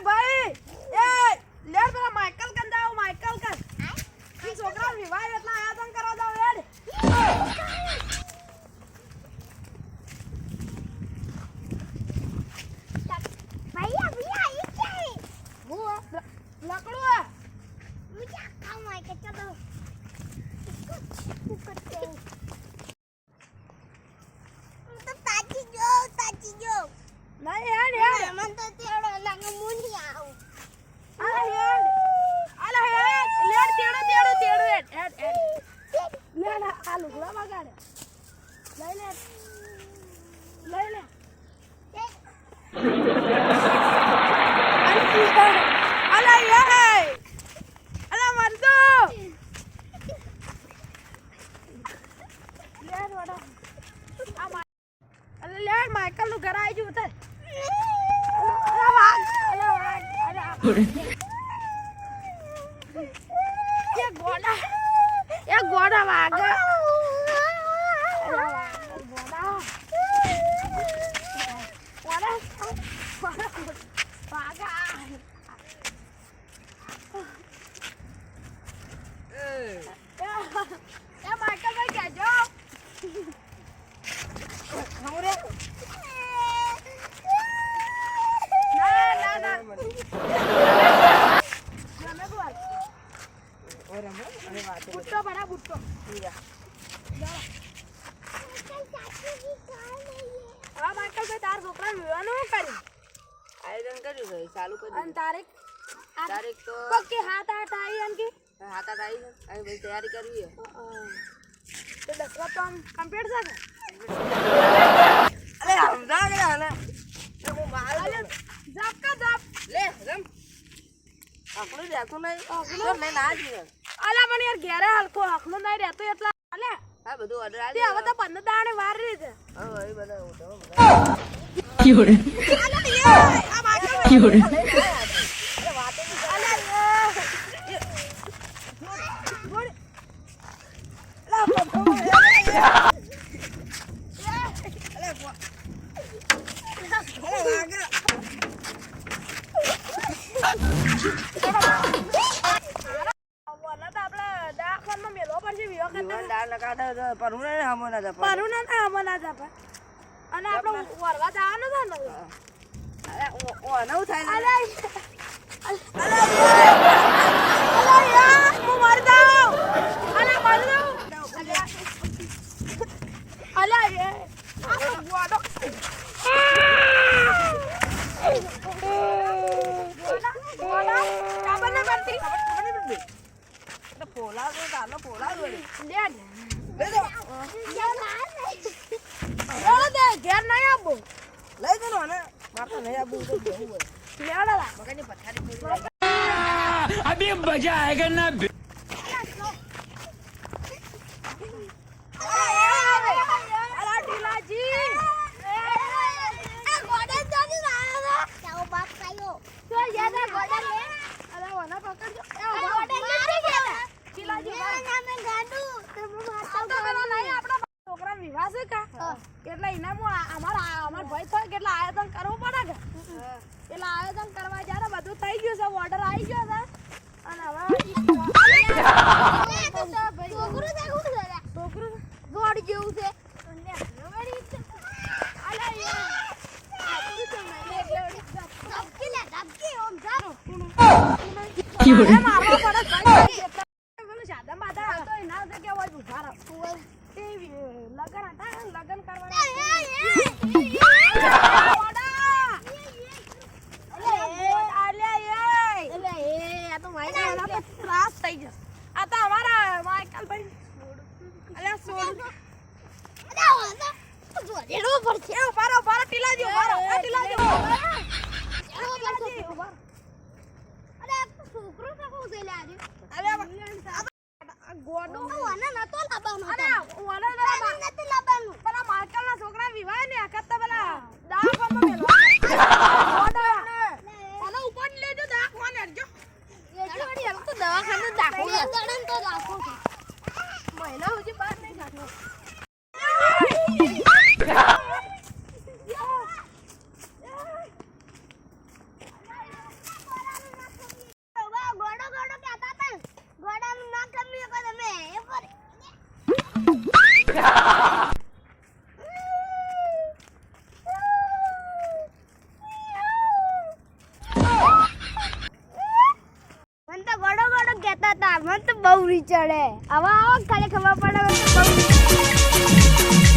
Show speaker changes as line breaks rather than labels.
ભાઈ એ લેડ પેલા માઈકલ કન જાવ માઈકલ કન ઈ છોકરા વિવાહ એટલા આયોજન કરવા જાવ લેડ
भैया भैया ये क्या है
वो लकड़ू है
मुझे काम है के चलो इसको करते हैं तो ताजी जो
नहीं यार
मन तो तेरो लगे मुंडी आओ
अरे लेड तेड़ो ले ना आ लुगड़ा बगाड़े ले अला ये अला मर दो लेड वड़ा अला लेड माइकल नु घर आई जू उतर ये गोड़ा वागा माइकल भाई क्या जो हमरे ना जमे बोल और हम अरे बात बुट्टो बड़ा बुट्टो पूरा हां माइकल भाई तार छोकरा विवाहनो કરી આયોજન કર્યું છે ચાલુ કરી અને તારીખ તો પક્કી 7-8 આવી અંકી 7-8 આવી અને ભાઈ તૈયારી કરવી છે તો 10 તો કમ્પ્લીટ છે અરે સમજા ગયા ને હું માર જપ કા જપ લે રમ આખલો રહેતો નહીં આખલો નહીં ના જ અલા મને યાર ઘેરે હલકો આખલો નહીં રહેતો એટલા અલે આ બધું ઓર્ડર આલી હવે તો 15 દાણે વાર રહી છે હા એ બધા ઉઠો ક્યોરે અલા એ આ બાકી ક્યોરે અરે વાતે અલા ગોડ લા પપ્પો અલે વાગા અને આપણે વરવા જવાનું છે ને અરે ઓ નવ થાય અલે યાર હું મર જાઉં અલે મર જાઉં અલે એ આ ગોડો કાબને બનતી તો પોલા દો દાનો પોલા દો લે દે દે ઘેર નહીં આવું લઈ દેનો ને મારતા નહીં આવું તો દેવું હોય લેડા મગની પથારી પૂરી અબે મજા આયેગા ના અલા ઢીલાજી
આ ગોડા જોની રાયો ચાઓ બાપ કાયો તો યાદા ગોડા લે
અરે વના પકડજો
ગોડા નથી ગયા
ઢીલાજી
નામે ગાડુ તમે મારતા
તો પેલા નહીં આપણા છોકરા વિવાહ છે કા એટલે ઇનામ અમાર ભાઈ થાય કેટલા આયોજન કરવું પડે કે એટલે આયોજન કરવા જ્યારે બધું થઈ ગયું છે ઓર્ડર આવી ગયો છે અને હવે
છોકરું દેખું છે
છોકરું
ગોડ જેવું છે
લગન કરવા ત્રાસ થઈ જશે આ તો અમારા માઈકલ ભાઈ અલ્યા સોડ
એનો પડશે
પારો ટીલાજી
અરે છોકરો કાકો છે લે આજે
અરે ગોડો
ઓને નતો લાવવાનો
અરે ઓને
નથી લાવવાનું
પેલા માઈકલ ના છોકરા વિવાહ ને આખત પેલા દા કોનો મેલવા ગોડો ઓને ઉપર લેજો દા કોણ હરજો
એડી હલ તો દવાખાને દાખો દડન તો દાખો
મહિના સુધી બહાર નહીં જાતો
મને તો બહુ રી ચડે હવે આવો ખાલી ખબર પડે મને તો બહુ